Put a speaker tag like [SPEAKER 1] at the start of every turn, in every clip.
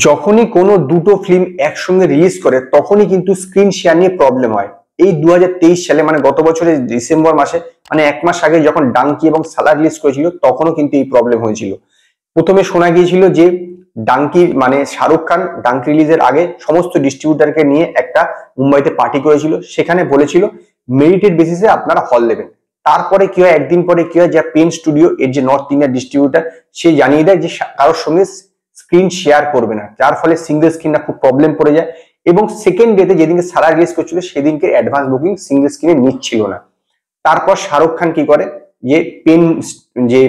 [SPEAKER 1] যখনই কোনো দুটো ফিল্ম একসঙ্গে রিলিজ করে তখনই কিন্তু স্ক্রিন শেয়ার নিয়ে প্রবলেম হয়। এই 2023 সালে মানে গত বছরের ডিসেম্বর মাসে মানে এক মাস আগে যখন ডাঙ্কি এবং সালার রিলিজ করেছিল তখনও কিন্তু এই প্রবলেম হয়েছিল। প্রথমে শোনা গিয়েছিল যে ডাঙ্কি মানে শাহরুখ খান ডাঙ্কি রিলিজের আগে সমস্ত ডিস্ট্রিবিউটারকে নিয়ে একটা মুম্বাইতে পার্টি করেছিল, সেখানে বলেছিল মেরিটের বেসিসে আপনারা হল দেবেন। তারপরে কি হয়, একদিন পরে কি হয়, যে পেন স্টুডিও এর যে নর্থ ইন্ডিয়ার ডিস্ট্রিবিউটার সে জানিয়ে দেয় যে কারোর সঙ্গে স্ক্রিন শেয়ার করবে না, যার ফলে সিঙ্গেল স্ক্রিনটা খুব প্রবলেম পড়ে যায়। এবং সেকেন্ড ডেতে যেদিনকে সারা রিলিজ করছিল সেদিনকে অ্যাডভান্স বুকিং সিঙ্গেল স্ক্রিনে নিচ্ছিল না। তারপর শাহরুখ খান কি করে, যে পেন যে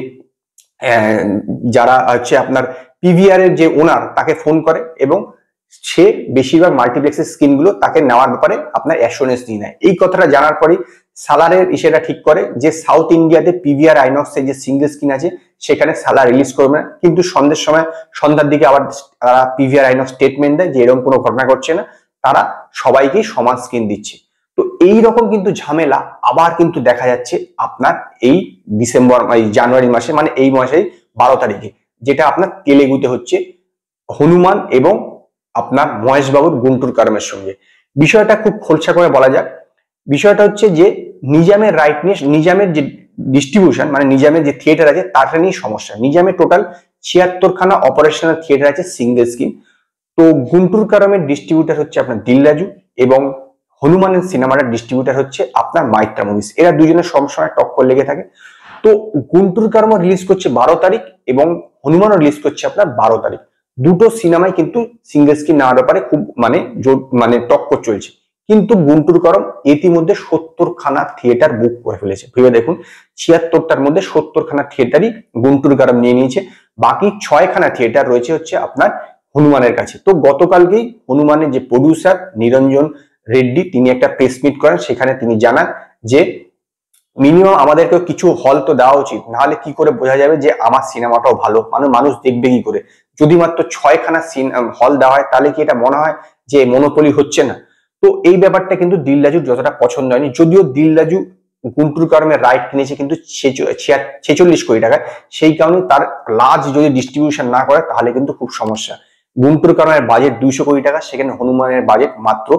[SPEAKER 1] যারা হচ্ছে আপনার পিভিআর এর যে ওনার তাকে ফোন করে এবং সে বেশিরভাগ মাল্টিপ্লেক্সের স্ক্রিনগুলো তাকে নেওয়ার ব্যাপারে আপনার অ্যাসুরেন্স নিয়ে নেয়। এই কথাটা জানার পরেই সালারের ইসেটা ঠিক করে যে সাউথ ইন্ডিয়াতে পিভিআর আইনক্স এর যে সিঙ্গেল স্ক্রিন আছে সেখানে সালার রিলিজ করবে না, কিন্তু সন্ধ্যার দিকে আবার তারা পিভিআর আইনক্স স্টেটমেন্ট দেয় যে এরকম কোনো ঘটনা ঘটছে না, তারা সবাইকেই সমান স্ক্রিন দিচ্ছে। তো এই রকম কিন্তু ঝামেলা আবার কিন্তু দেখা যাচ্ছে আপনার এই জানুয়ারি মাসে, মানে এই মাসে 12 তারিখে, যেটা আপনার তেলেগুতে হচ্ছে হনুমান এবং আপনার মহেশ বাবুর গুন্টুর কারমের সঙ্গে। বিষয়টা খুব খোলসা করে বলা যাক। বিষয়টা হচ্ছে যে নিজামের রাইট নিয়ে, নিজামের যে ডিস্ট্রিবিউশন মানে নিজামের যে থিয়েটার আছে তারটা নিয়ে সমস্যা। নিজামের টোটাল 76 খানা অপারেশনাল থিয়েটার আছে সিঙ্গেল স্ক্রিন। তো গুন্টুর কারমের ডিস্ট্রিবিউটার হচ্ছে আপনার দিলরাজু এবং হনুমানের সিনেমাটার ডিস্ট্রিবিউটার হচ্ছে আপনার মাইত্রা মুভিজ। এরা দুজনের সবসময় টক্কর লেগে থাকে। তো গুন্টুর কারম রিলিজ করছে 12 তারিখ এবং হনুমানও রিলিজ করছে আপনার 12 তারিখ। দুটো সিনেমাই কিন্তু সিঙ্গেল স্ক্রিন নেওয়ার ব্যাপারে খুব মানে টক্কর চলছে। কিন্তু গুন্টুর কারম ইতিমধ্যে 70 খানা থিয়েটার বুক করে ফেলেছে। ভেবে দেখুন, 76টার মধ্যে 70 খানা থিয়েটারই গুন্টুর কারম নিয়ে নিয়েছে। বাকি 6 খানা থিয়েটার রয়েছে হচ্ছে আপনার হনুমানের কাছে। তো গতকালকেই হনুমানের যে প্রডিউসার নিরঞ্জন রেড্ডি তিনি একটা প্রেস মিট করেন, সেখানে তিনি জানান যে মিনিমাম আমাদেরকে কিছু হল তো দেওয়া উচিত, নাহলে কি করে বোঝা যাবে যে আমার সিনেমাটাও ভালো, মানে মানুষ দেখবে কি করে। যদি মাত্র 6 খানা হল দেওয়া হয় তাহলে কি এটা মনে হয় যে মনোপলি হচ্ছে না? তো এই ব্যাপারটা কিন্তু দিলরাজুর যতটা পছন্দ হয়নি, যদিও দিলরাজু গুন্টুর কারমের রাইট কিনেছে কিন্তু 46 কোটি টাকা, সেই কারণে তার লার্জ যদি ডিস্ট্রিবিউশন না করে তাহলে কিন্তু খুব সমস্যা। গুন্টুর কারমের বাজেট 200 কোটি টাকা, সেখানে হনুমানের বাজেট মাত্র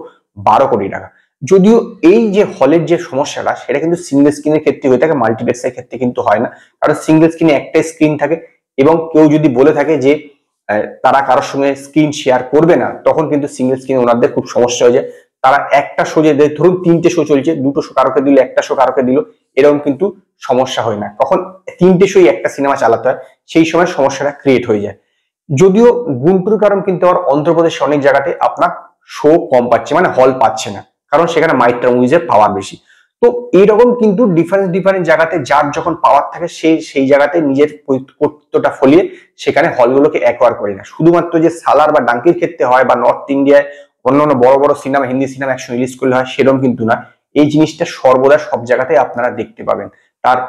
[SPEAKER 1] 12 কোটি টাকা। যদিও এই যে হলের যে সমস্যাটা সেটা কিন্তু সিঙ্গেল স্ক্রিনের ক্ষেত্রে হয়ে থাকে, মাল্টিপ্লেক্সের ক্ষেত্রে কিন্তু হয় না। কারণ সিঙ্গেল স্ক্রিনে একটাই স্ক্রিন থাকে এবং কেউ যদি বলে থাকে যে তারা কারোর সঙ্গে স্ক্রিন শেয়ার করবে না, তখন কিন্তু সিঙ্গেল স্ক্রিনে ওনাদের খুব সমস্যা হয়ে যায়। তারা একটা শো যে ধরুন 3টে শো চলছে, 2টো শো কারোকে দিল, একটা শো কারোকে দিল, এরকম কিন্তু সমস্যা হয় না। তখন 3টে শোই একটা সিনেমা চালাতে হয়, সেই সময় সমস্যাটা ক্রিয়েট হয়ে যায়। যদিও গুন্টুর কারণ কিন্তু আবার অন্ধ্রপ্রদেশের অনেক জায়গাতে আপনার শো কম পাচ্ছে, মানে হল পাচ্ছে না, কারণ সেখানে মাইত্রা মুভিজের পাওয়ার বেশি। তো এইরকম কিন্তু ডিফারেন্ট জায়গাতে যার যখন পাওয়ার থাকে সেই জায়গাতে নিজের কর্তৃত্বটা ফলিয়ে সেখানে হলগুলোকে অ্যাকোয়ার করে না। শুধুমাত্র যে সালার বা ডাঙ্কির ক্ষেত্রে হয় বা নর্থ ইন্ডিয়ায় অন্যান্য বড় বড় সিনেমা, হিন্দি সিনেমা একসঙ্গে রিলিজ করলে হয়, সেরকম কিন্তু না। এই জিনিসটা সর্বদা সব জায়গাতে আপনারা দেখতে পাবেন। তার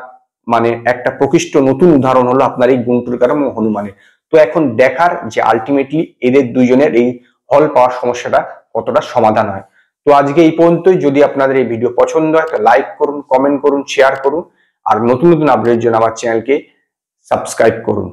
[SPEAKER 1] মানে একটা প্রকৃষ্ট নতুন উদাহরণ হলো আপনার এই গুন্টুর কারম ও হনুমানের। তো এখন দেখার যে আলটিমেটলি এদের দুইজনের এই হল পাওয়ার সমস্যাটা কতটা সমাধান হয়। তো আজকে এই পর্যন্তই। যদি আপনাদের এই ভিডিও পছন্দ হয় তো লাইক করুন, কমেন্ট করুন, শেয়ার করুন, আর নতুন আপডেটের জন্য আমার চ্যানেলকে সাবস্ক্রাইব করুন।